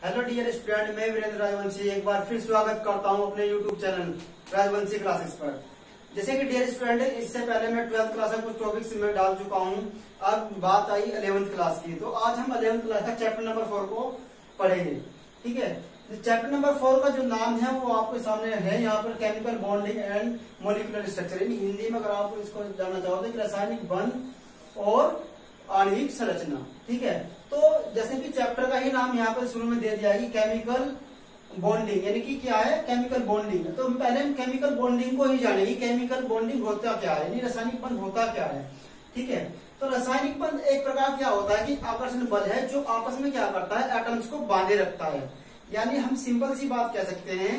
Hello dear student, मैं वीरेंद्र राजवंशी एक बार फिर स्वागत करता हूं अपने यूट्यूब चैनल राजवंशी क्लासेस पर। जैसे कि डियर स्टूडेंट, इससे पहले मैं 12th क्लास में कुछ टॉपिक्स में डाल चुका हूं। अब बात आई 11th क्लास की, तो आज हम 11th क्लास का चैप्टर नंबर 4 को पढ़ेंगे। ठीक है, चैप्टर नंबर 4 का जो नाम है वो आपके सामने है यहाँ पर, chemical bonding and molecular structure. Hindi में अगर आप इसको जानना चाहो तो रासायनिक बंध और आणविक संरचना। ठीक है, तो जैसे कि चैप्टर का ही नाम यहाँ पर शुरू में दे दिया है कि केमिकल बॉन्डिंग, यानी कि क्या है केमिकल बॉन्डिंग। तो हम पहले केमिकल बॉन्डिंग को ही जानेंगे, केमिकल बॉन्डिंग होता क्या है, यानी रासायनिक बंध होता क्या है। ठीक है, तो रासायनिक बंध एक प्रकार क्या होता है कि आकर्षण बल है जो आपस में क्या करता है, एटम्स को बांधे रखता है। यानी हम सिंपल सी बात कह सकते हैं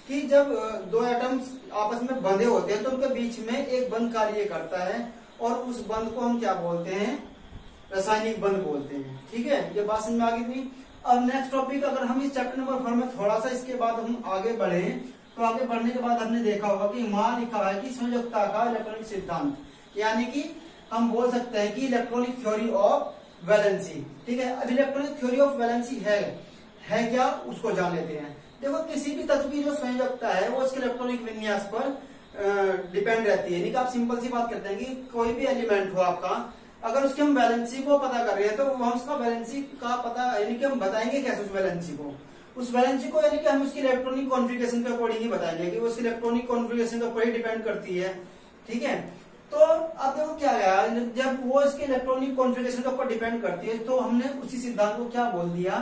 कि जब दो एटम्स आपस में बंधे होते हैं तो उनके बीच में एक बंध कार्य करता है और उस बंध को हम क्या बोलते हैं, रासायनिक बंध बोलते हैं। ठीक है, ये बात समझ में आ गई थी। अब नेक्स्ट टॉपिक, अगर हम इस चैप्टर नंबर 4 में थोड़ा सा इसके बाद हम आगे बढ़े तो आगे बढ़ने के बाद हमने देखा होगा कि वहां लिखा है कि संयोजकता का इलेक्ट्रॉनिक सिद्धांत, यानी कि हम बोल सकते हैं कि इलेक्ट्रॉनिक थ्योरी ऑफ वैलेंसी। ठीक है, अब इलेक्ट्रॉनिक थ्योरी ऑफ वैलेंसी है क्या, उसको जान लेते हैं। देखो, किसी भी तत्व की जो संयोजकता है वो उसके इलेक्ट्रॉनिक विन्यास पर डिपेंड रहती है। यानी कि आप सिंपल सी बात करते हैं कि कोई भी एलिमेंट हो आपका, अगर उसके हम वैलेंसी को पता कर रहे हैं तो हम उसका वैलेंसी का पता, यानी कि हम बताएंगे कैसे उस वैलेंसी को, यानी कि हम उसकी इलेक्ट्रॉनिक कॉन्फ़िगरेशन के अकॉर्डिंग ही बताएंगे कि उसकी इलेक्ट्रॉनिक कॉन्फ़िगरेशन के ऊपर ही डिपेंड करती है। ठीक है, तो अब देखो क्या गया, जब वो इसके इलेक्ट्रॉनिक कॉन्फ़िगरेशन के ऊपर डिपेंड करती है तो हमने उसी सिद्धांत को क्या बोल दिया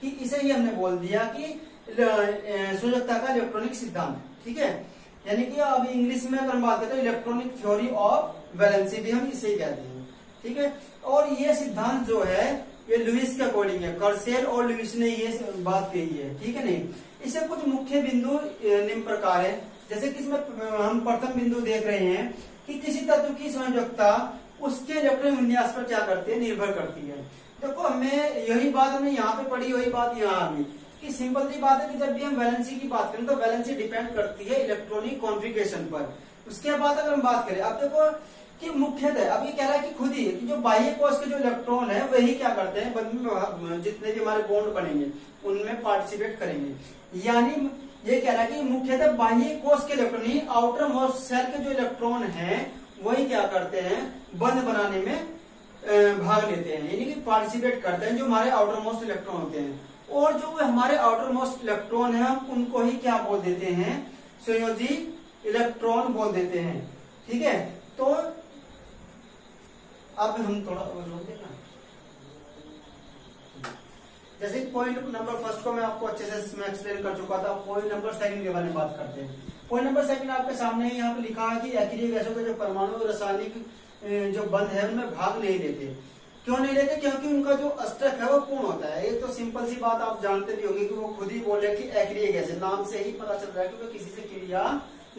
कि इसे ही हमने बोल दिया कि संयोजकता का इलेक्ट्रॉनिक सिद्धांत। ठीक है, यानी कि अब इंग्लिश में अगर हम बात करें इलेक्ट्रॉनिक थ्योरी ऑफ वैलेंसी भी हम इसे ही कहते हैं। ठीक है, और ये सिद्धांत जो है ये लुईस के अकॉर्डिंग है, कर्सेल और लुईस ने ये बात कही है। ठीक है, नहीं, इसे कुछ मुख्य बिंदु निम्न प्रकार है। जैसे कि इसमें हम प्रथम बिंदु देख रहे हैं कि किसी तत्व की संयोजकता उसके इलेक्ट्रॉनिक विन्यास पर क्या करती है, निर्भर करती है। देखो, हमें यही बात हमने यहाँ पे पढ़ी, वही बात यहाँ आ गई कि सिंपल सी बात है कि जब भी हम वैलेंसी की बात करें तो वैलेंसी डिपेंड करती है इलेक्ट्रॉनिक कॉन्फ़िगरेशन पर। उसके बाद अगर हम बात करें, अब देखो कि मुख्यतः अब ये कह रहा है कि खुद ही कि जो बाह्य कोश के जो इलेक्ट्रॉन है वही क्या करते हैं, बंध में जितने भी हमारे बॉन्ड बनेंगे उनमें पार्टिसिपेट करेंगे। यानी ये कह रहा है कि मुख्यतः बाह्य कोश के इलेक्ट्रॉन, आउटर मोस्ट सेल के जो इलेक्ट्रॉन है वही क्या करते हैं, बंध बनाने में भाग लेते हैं, यानी कि पार्टिसिपेट करते हैं, जो हमारे आउटर मोस्ट इलेक्ट्रॉन होते हैं। और जो हमारे आउटर मोस्ट इलेक्ट्रॉन है हम उनको ही क्या बोल देते हैं, संयोजी इलेक्ट्रॉन बोल देते हैं। ठीक है, तो अब हम थोड़ा देखना, जैसे पॉइंट नंबर फर्स्ट को मैं आपको अच्छे से एक्सप्लेन कर चुका था। पॉइंट नंबर सेकंड के बारे में बात करते हैं। पॉइंट नंबर सेकंड आपके सामने यहाँ पे लिखा है कि अक्रिय गैसों के जो परमाणु रासायनिक जो बंध है उनमें भाग नहीं लेते। क्यों नहीं लेते, क्योंकि उनका जो अस्टक है वो पूर्ण होता है। ये तो सिंपल सी बात आप जानते भी होंगे कि वो खुद ही बोले कि अक्रिय गैस, नाम से ही पता चल रहा है कि वो किसी से क्रिया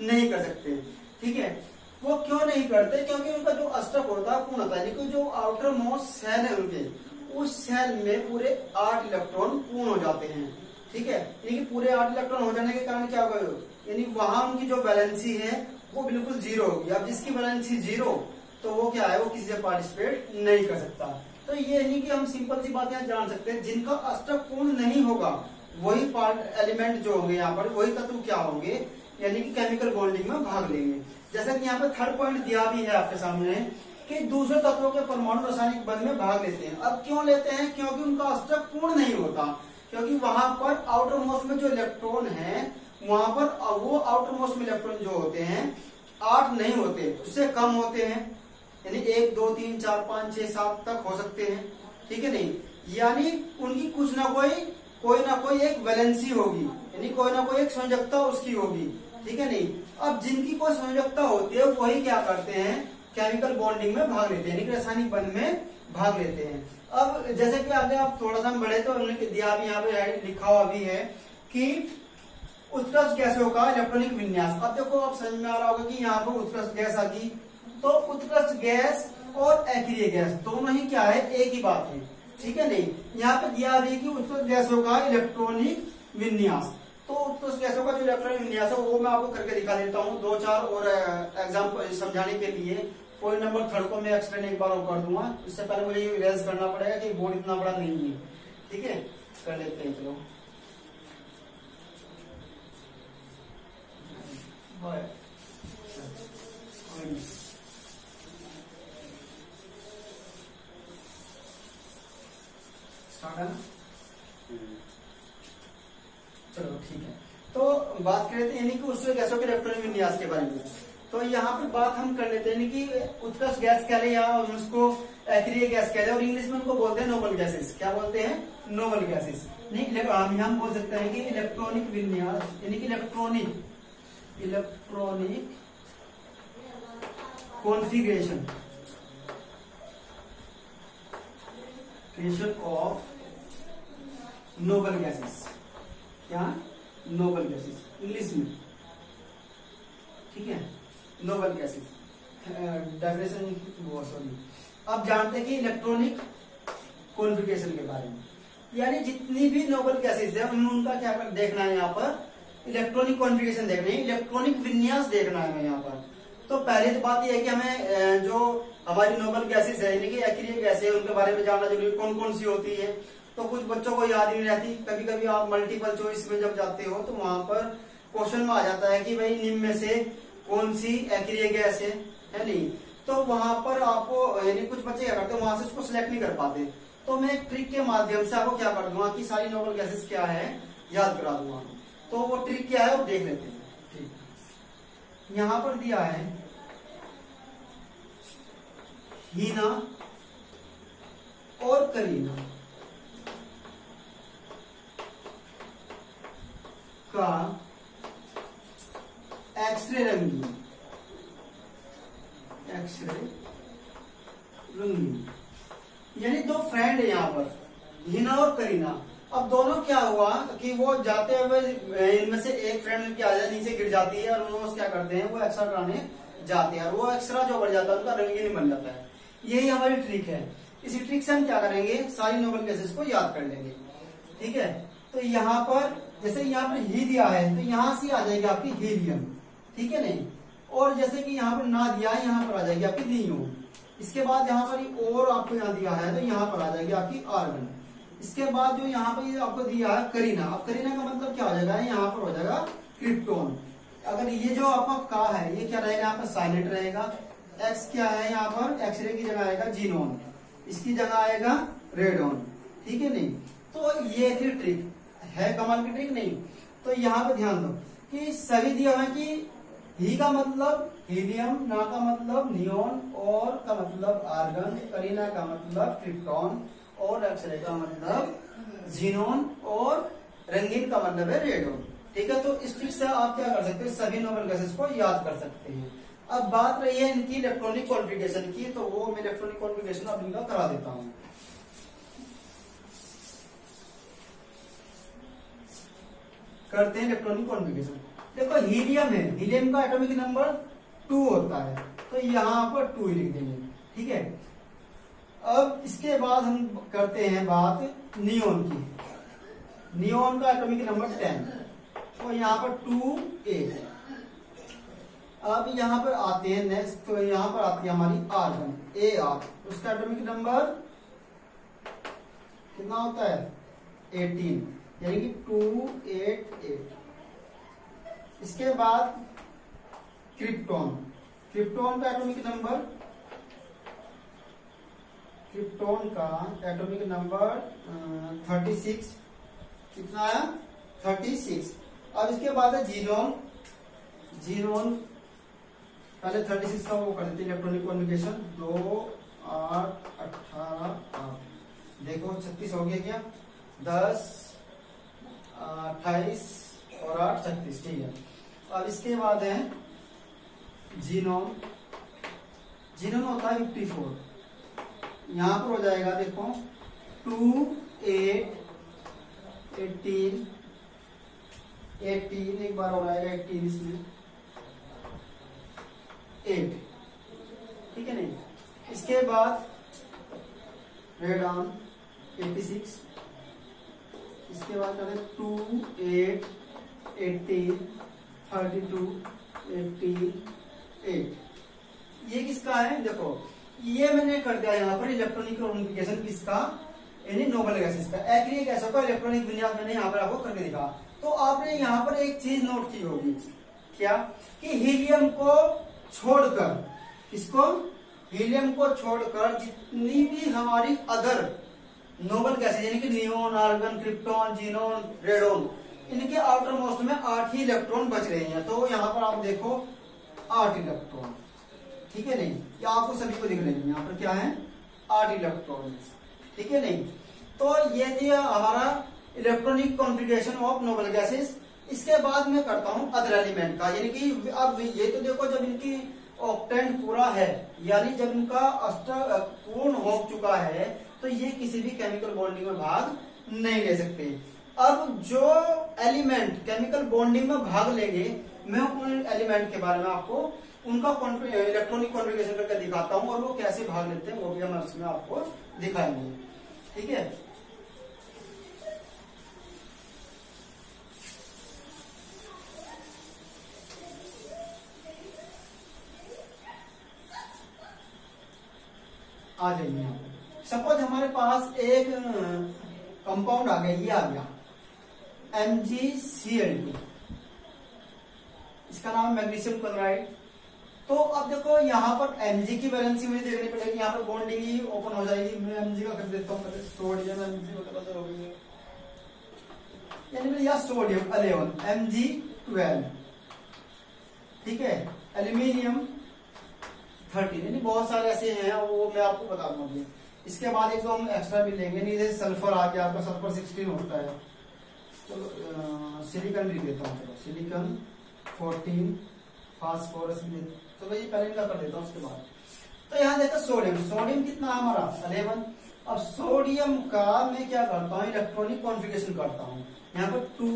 नहीं कर सकते। ठीक है, वो क्यों नहीं करते, क्योंकि उनका जो अस्टक होता है पूर्ण होता है, यानी कि जो आउटर मोस्ट सेल है उनके, उस सेल में पूरे 8 इलेक्ट्रॉन पूर्ण हो जाते हैं। ठीक है, यानी कि पूरे 8 इलेक्ट्रॉन हो जाने के कारण क्या होगा, यानी वहां उनकी जो वैलेंसी है वो बिल्कुल जीरो होगी। अब जिसकी वैलेंसी जीरो तो वो क्या है, वो किसी से पार्टिसिपेट नहीं कर सकता। तो ये नहीं कि हम सिंपल सी बात यहाँ जान सकते हैं, जिनका अस्टक पूर्ण नहीं होगा वही पार्ट एलिमेंट जो होंगे यहाँ पर, वही तत्व क्या होंगे, यानी कि केमिकल बॉन्डिंग में भाग लेंगे। जैसा कि यहाँ पे थर्ड पॉइंट दिया भी है आपके सामने कि दूसरे तत्वों के परमाणु रासायनिक बंध में भाग लेते हैं। अब क्यों लेते हैं, क्योंकि उनका अस्टक पूर्ण नहीं होता, क्योंकि वहां पर आउटर मोस्ट में जो इलेक्ट्रॉन है वहां पर वो आउटर मोस्ट में इलेक्ट्रॉन जो होते हैं 8 नहीं होते, उससे कम होते हैं, यानी 1 2 3 4 5 6 7 तक हो सकते हैं। ठीक है, नहीं, यानी उनकी कुछ ना कोई एक वैलेंसी होगी, यानी कोई ना कोई एक संयोजकता उसकी होगी। ठीक है, नहीं, अब जिनकी कोई संयोजकता होती है वही क्या करते हैं, केमिकल बॉन्डिंग में भाग लेते हैं, यानी रासायनिक बंध में भाग लेते हैं। अब जैसे कि आगे आप थोड़ा सा बढ़े तो उन्होंने दिया भी, यहाँ पे लिखा हुआ भी है कि उत्कृष्ट गैसों का इलेक्ट्रॉनिक विन्यास। अब देखो, आप समझ में आ रहा होगा कि यहाँ पर उत्कृष्ट गैस आ गई, तो उत्कृष्ट गैस और अक्रिय गैस दोनों ही क्या है, एक ही बात है। ठीक है, नहीं, यहाँ पे दिया भी कि उत्कृष्ट गैसों का इलेक्ट्रॉनिक विन्यास, तो उत्कृष्ट गैसों का जो इलेक्ट्रॉनिक विन्यास है वो मैं आपको करके दिखा देता हूँ 2-4 और एग्जाम्पल समझाने के लिए। पॉइंट नंबर 3 को मैं एक्सप्लेन एक बार और कर दूंगा, इससे पहले मुझे इरेज करना पड़ेगा कि बोर्ड इतना बड़ा नहीं है। ठीक है, कर लेते हैं। चलो चलो ठीक है। तो बात कर लेते हैं यानी कि उसके गैसों के इलेक्ट्रॉनिक विन्यास के बारे में। तो यहाँ पर बात हम कर लेते हैं कि उत्कर्ष गैस कह ले या उसको अक्रिय गैस कह ले, और इंग्लिश में उनको बोलते हैं नोबल गैसेस। क्या बोलते हैं? Noble gases. नहीं, हम बोल सकते हैं कि इलेक्ट्रॉनिक विन्यास यानी कि electronic configuration of noble gases. क्या? नोबल गैसेस इंग्लिश में, ठीक है, नोबल गैसेस डेफिनेशन वो सॉरी। अब जानते हैं कि इलेक्ट्रॉनिक कॉन्फ़िगरेशन के बारे में, यानी जितनी भी नोबल गैसेस है उनका क्या देखना है यहाँ पर, इलेक्ट्रॉनिक कॉन्फ़िगरेशन देखना है, इलेक्ट्रॉनिक विन्यास देखना है हमें यहाँ पर। तो पहले तो बात यह है कि हमें जो हमारी नोबल गैसेस है यानी कि अक्रिय गैसें है उनके बारे में जानना जरूरी, कौन कौन सी होती है। तो कुछ बच्चों को याद नहीं रहती, कभी कभी आप मल्टीपल चॉइस में जब जाते हो तो वहां पर क्वेश्चन में आ जाता है कि भाई निम्न में से कौन सी अक्रिय गैस है नहीं, तो वहां पर आपको यानी कुछ बच्चे क्या करते हैं वहां से उसको सिलेक्ट नहीं कर पाते। तो मैं एक ट्रिक के माध्यम से आपको क्या कर दूंगा कि सारी नोबल गैसेस क्या है याद करा दूंगा। तो वो ट्रिक क्या है वो देख लेते हैं। ठीक, यहां पर दिया है हीना और करीना का एक्सरे रंगीन, यानी दो फ्रेंड है यहाँ पर हीना और करीना। अब दोनों क्या हुआ कि वो जाते हुए इनमें से एक फ्रेंड क्या नीचे गिर जाती है और वो क्या करते हैं वो एक्सरा कराने जाते हैं, और वो एक्सरा जो बढ़ जाता है उनका रंगीन बन जाता है। यही हमारी ट्रिक है। इसी ट्रिक से हम क्या करेंगे सारी नोबल गैसेस को याद कर लेंगे। ठीक है, तो यहाँ पर जैसे यहाँ पर ही दिया है तो यहाँ से आ जाएगी आपकी हीलियम, ठीक है नहीं, और जैसे कि यहाँ पर ना दिया है यहाँ पर आ जाएगी आपकी नियोन। इसके बाद यहाँ पर और आपको यहाँ दिया है तो यहाँ पर आ जाएगी आपकी आर्गन। इसके बाद जो यहाँ पर आपको दिया है करीना, अब करीना का मतलब क्या हो जाएगा यहाँ पर हो जाएगा क्रिप्टोन। अगर ये जो आपका का है ये क्या रहेगा यहाँ पर साइलेंट रहेगा। एक्स क्या है यहाँ पर एक्सरे की जगह आएगा जीनोन, इसकी जगह आएगा रेडोन, ठीक है नहीं। तो ये थी ट्रिक, है कमाल की ट्रिक नहीं। तो यहाँ पे ध्यान दो कि सभी दिया हुआ है कि ही का मतलब हीलियम, ना का मतलब नियोन, और का मतलब आर्गन, करीना का मतलब क्रिप्टॉन, और एक्सरे का मतलब जीनोन, और रंगीन का मतलब है रेडोन। ठीक है, तो इस ट्रिक से आप क्या कर सकते हैं सभी नोबल गैसेस को याद कर सकते हैं। अब बात रही है इनकी इलेक्ट्रॉनिक कॉन्फ़िगरेशन की, तो वो मैं इलेक्ट्रॉनिक कॉन्फ़िगरेशन अब इनका करा देता हूं। करते हैं इलेक्ट्रॉनिक कॉन्फ़िगरेशन। देखो हीलियम है, हीलियम का एटॉमिक नंबर 2 होता है, तो यहां पर 2 लिख देंगे। ठीक है, अब इसके बाद हम करते हैं बात नियोन की। नियोन का एटॉमिक नंबर 10, तो यहाँ पर 2 8। अब यहाँ पर आते हैं नेक्स्ट, तो यहाँ पर आती है हमारी आर्गन AR, उसका एटॉमिक नंबर कितना होता है 18, यानी कि 288। इसके बाद क्रिप्टॉन, क्रिप्टॉन का एटॉमिक नंबर 36, कितना है 36। अब इसके बाद है जीनोन, जीनोन पहले 36 का वो कर देते हैं इलेक्ट्रॉनिक कॉन्फ़िगरेशन, 2 8 18 8, देखो 36 हो गया क्या, 10 28 और 8 36, ठीक है। अब इसके बाद है जीनोन, जीनोन होता है 54, यहां पर हो जाएगा देखो 2 8 18 18, एक बार हो जाएगा 18 इसमें 8, ठीक है नहीं। इसके बाद रेडॉन 86, इसके बाद 2 8 18 32 88। ये किसका है देखो, ये मैंने कर दिया यहाँ पर इलेक्ट्रॉनिक कॉन्फ़िगरेशन किसका, यानी नोबल गैसेस का। एक्रिय गैसों का इलेक्ट्रॉनिक विन्यास मैंने यहाँ पर आपको करके दिखा। तो आपने यहाँ पर एक चीज नोट की होगी, क्या कि हीलियम को छोड़कर, इसको हीलियम को छोड़कर जितनी भी हमारी अदर नोबल गैसेस यानी कि neon, argon, krypton, xenon, radon, इनके आउटर मोस्ट में 8 ही इलेक्ट्रॉन बच रहे हैं। तो यहाँ पर आप देखो 8 इलेक्ट्रॉन, ठीक है नहीं, या आपको सभी को दिख लेंगे यहाँ पर क्या है 8 इलेक्ट्रॉन, ठीक है नहीं। तो ये थी हमारा electronic configuration of noble gases. इसके बाद मैं करता हूं अदर एलिमेंट का, यानी कि अब ये तो देखो जब इनकी ऑक्टेंट पूरा है, यानी जब इनका अष्टक पूर्ण हो चुका है, तो ये किसी भी केमिकल बॉन्डिंग में भाग नहीं ले सकते। अब जो एलिमेंट केमिकल बॉन्डिंग में भाग लेंगे, मैं उन एलिमेंट के बारे में आपको उनका इलेक्ट्रॉनिक कॉन्फ़िगरेशन करके दिखाता हूं, और वो कैसे भाग लेते हैं वो भी हम इसमें आपको दिखाएंगे, ठीक है। आ जाइए यहाँ पे। सपोज हमारे पास एक कंपाउंड आ गया, ये आ गया MgCl2, इसका नाम मैग्नीशियम क्लोराइड। तो अब देखो यहाँ पर Mg की वैलेंसी मुझे देखनी पड़ेगी, यहाँ पर बॉन्डिंग ही ओपन हो जाएगी। मैं Mg का कर देता हूँ, सोडियम Mg मतलब हो गई है, यानी सोडियम 11 Mg12, ठीक है, एल्यूमिनियम 13, यानी बहुत सारे ऐसे हैं, वो मैं आपको बता दूंगी। इसके बाद एक तो हम एक्स्ट्रा भी लेंगे नहीं, जैसे सल्फर आ गया आपका, सल्फर 16 होता है। चलो सिलिकॉन भी देता हूँ, चलो सिलिकॉन 14, फास्फोरस भी, चलो ये पहले इनका कर देता हूँ। उसके बाद तो यहाँ देखो सोडियम कितना है हमारा 11। अब सोडियम का मैं क्या करता हूँ, इलेक्ट्रॉनिक कॉन्फ़िगरेशन करता हूँ। यहाँ पर 2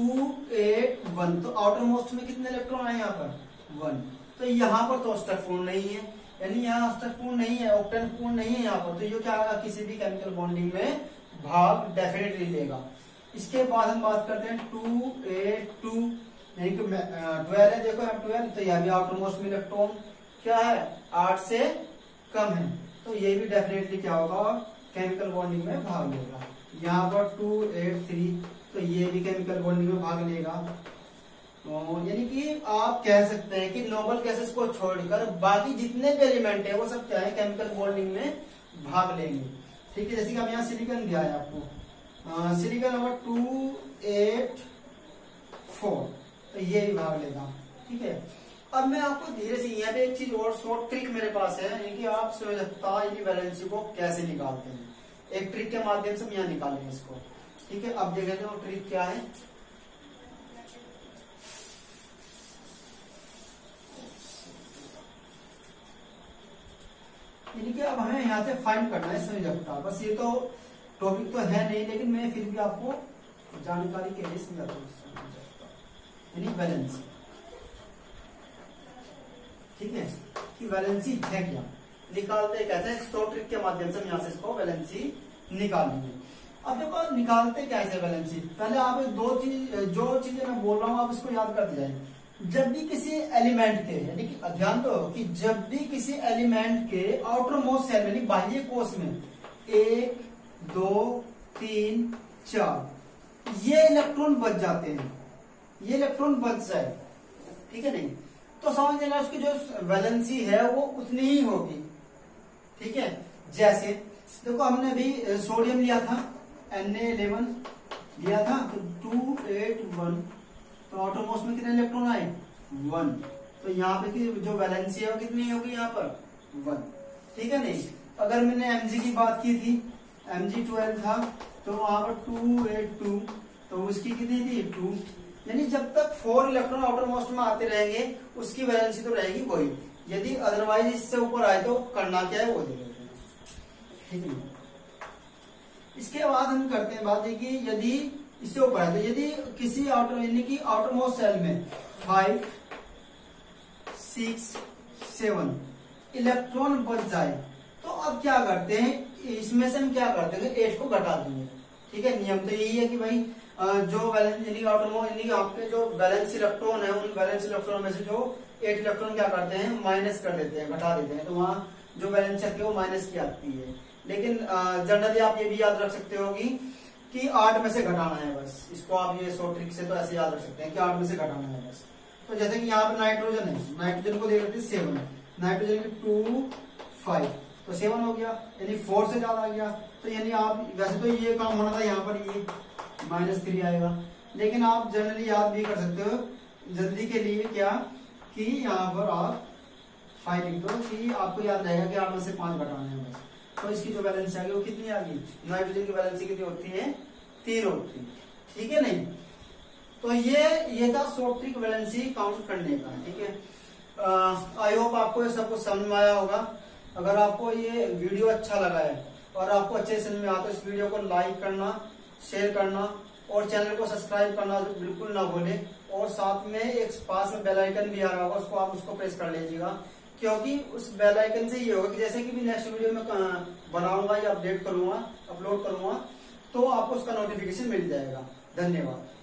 8 1, तो आउटर मोस्ट में कितने इलेक्ट्रॉन है यहाँ पर 1। तो यहाँ पर तो अष्टक पूर्ण नहीं है, यानी यहाँ अष्टक पूर्ण नहीं है, ऑक्टेन पूर्ण नहीं है यहाँ पर, तो ये क्या होगा, किसी भी केमिकल बॉन्डिंग में भाग डेफिनेटली लेगा। इसके बाद हम बात करते हैं 2 8 2, यानी कि 12 है, देखो यहाँ 12, तो यह भी आउटर मोस्ट में इलेक्ट्रॉन क्या है 8 से कम है, तो ये भी डेफिनेटली क्या होगा, केमिकल बॉन्डिंग में भाग लेगा। यहाँ पर 2 8 3, तो ये भी केमिकल बॉन्डिंग में भाग लेगा। तो यानी कि आप कह सकते हैं कि नोबल गैसेस को छोड़कर बाकी जितने भी एलिमेंट है वो सब क्या है, केमिकल बॉन्डिंग में भाग लेंगे, ठीक है। जैसे कि हम यहाँ सिलिकॉन दिया है आपको, सिलिकॉन नंबर 2 8 4, तो ये भी भाग लेगा, ठीक है। अब मैं आपको धीरे से यहाँ पे एक चीज और शॉर्ट ट्रिक मेरे पास है, यानी कि आप समझता वैलेंसी को कैसे निकालते हैं, एक ट्रिक के माध्यम से हम यहाँ निकालेंगे इसको, ठीक है। अब देखें तो ट्रिक क्या है। यानी कि अब हमें यहाँ से फाइंड करना है समझ सकता, बस ये तो टॉपिक तो है नहीं, लेकिन मैं फिर भी आपको जानकारी के लिए समझाता हूँ, यानी वैलेंसी, ठीक है, कि वैलेंसी है क्या, निकालते कैसे, शॉर्ट ट्रिक के माध्यम से हम यहाँ से इसको वैलेंसी निकालेंगे। अब देखो निकालते कैसे वैलेंसी, पहले आप जो चीजें मैं बोल रहा हूँ आप इसको याद करते जाए। जब भी किसी एलिमेंट के, यानी कि ध्यान दो कि जब भी किसी एलिमेंट के आउटर मोस्ट सेल यानी बाह्य कोश में 1 2 3 4 ये इलेक्ट्रॉन बच जाते हैं, ये इलेक्ट्रॉन बच जाए, ठीक है नहीं, तो समझ लेना उसकी जो वैलेंसी है वो उतनी ही होगी, ठीक है। जैसे देखो हमने अभी सोडियम लिया था, Na11 लिया था, तो 2 8 1, तो आउटर मोस्ट में कितने इलेक्ट्रॉन आए 1, तो यहाँ पे की जो वैलेंसी है वो कितनी होगी यहाँ पर 1, ठीक है नहीं। अगर मैंने Mg की बात की थी, Mg12 था, तो वहां पर 2 8 2, तो उसकी कितनी थी 2, यानी जब तक 4 इलेक्ट्रॉन आउटर मोस्ट में आते रहेंगे उसकी वैलेंसी तो रहेगी वही, यदि अदरवाइज इससे ऊपर आए तो करना क्या है वो दे देते हैं, ठीक है। इसके बाद हम करते हैं बात है कि यदि इससे ऊपर है, तो यदि किसी आउटर यानी कि आउटर मोस्ट सेल में 5 6 7 इलेक्ट्रॉन बच जाए, तो अब क्या करते हैं, इसमें से हम क्या करते हैं 8 को घटा देंगे, ठीक है। नियम तो यही है कि भाई जो वैलेंस यानी आउटर मोस्ट यानी आपके जो वैलेंस इलेक्ट्रॉन है उन वैलेंस इलेक्ट्रॉन में से जो 8 इलेक्ट्रॉन क्या करते हैं माइनस कर देते हैं, घटा देते हैं, तो वहां जो वैलेंस है वो माइनस की आती है। लेकिन जनरली आप ये भी याद रख सकते हो कि 8 में से घटाना है बस। इसको आप ये शॉर्ट ट्रिक से तो ऐसे याद रख सकते हैं कि 8 में से घटाना है बस। तो जैसे कि यहाँ पर नाइट्रोजन है, नाइट्रोजन को देख लेते हैं 7, नाइट्रोजन की 2 5 तो 7 हो गया, यानी 4 से ज्यादा आ गया। तो यानी आप वैसे तो ये काम होना था यहाँ पर, ये -3 आएगा, लेकिन आप जनरली याद भी कर सकते हो जल्दी के लिए क्या कि यहाँ पर आप 5 लिख दो कि आपको याद रहेगा कि 8 में से 5 घटाना है बस। तो इसकी जो वैलेंसी आ गई वो कितनी आ गई, नाइट्रोजन की वैलेंसी कितनी होती है, 3 होती है, ठीक है नहीं। तो ये था शॉर्ट ट्रिक वैलेंसी काउंट करने का, ठीक है। आई होप आपको ये सब कुछ समझ में आया होगा। अगर आपको ये वीडियो अच्छा लगा है और आपको अच्छे से समझ में आता है, इस वीडियो को लाइक करना, शेयर करना और चैनल को सब्सक्राइब करना बिल्कुल ना भूले। और साथ में एक पास में बेल आइकन भी आ रहा होगा, उसको आप उसको प्रेस कर लीजिएगा, क्योंकि उस बेल आइकन से ये होगा कि जैसे कि भी नेक्स्ट वीडियो में बनाऊंगा या अपडेट करूंगा, अपलोड करूंगा, तो आपको उसका नोटिफिकेशन मिल जाएगा। धन्यवाद।